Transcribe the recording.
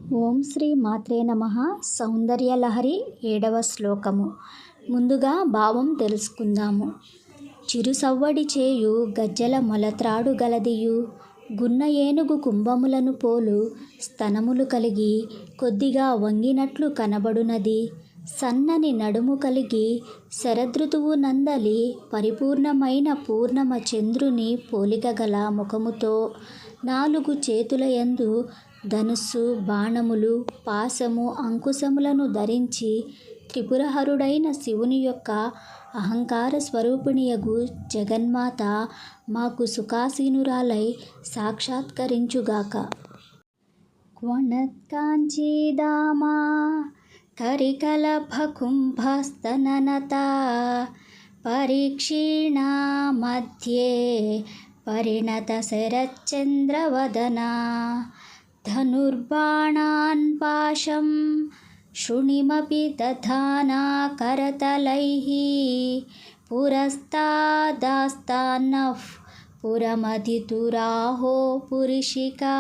ఓం శ్రీ మాత్రే నమః. సౌందర్యలహరి 7వ శ్లోకము. ముందుగా భావం తెలుసుకుందాము. చిరుసవ్వడి చేయు గజ్జల మొలత్రాడు గలదియు గున్న ఏనుగు కుంభములను పోలు స్తనములు కలిగి కొద్దిగా వంగినట్లు కనబడునది. సన్నని నడుము కలిగి శరదృతువు నందలి పరిపూర్ణమైన పూర్ణమ చంద్రుని పోలికగల ముఖముతో 4 చేతులయందు ధనుస్సు, బాణములు, పాశము, అంకుశములను ధరించి త్రిపురహరుడైన శివుని యొక్క అహంకార స్వరూపిణియగు జగన్మాత మాకు సుఖాసీనురాలై సాక్షాత్కరించుగాక. క్వణత్కాంచీదామా కరికలభకుంభస్తననతా పరీక్షీణా మధ్యే పరిణత శరచ్చంద్రవదనా ధనుర్బాణాన్ పాశం శృణిమపి దధానా కరతలైః పురస్తాదాస్తాన్నః పురమధితురాహో పురిషికా.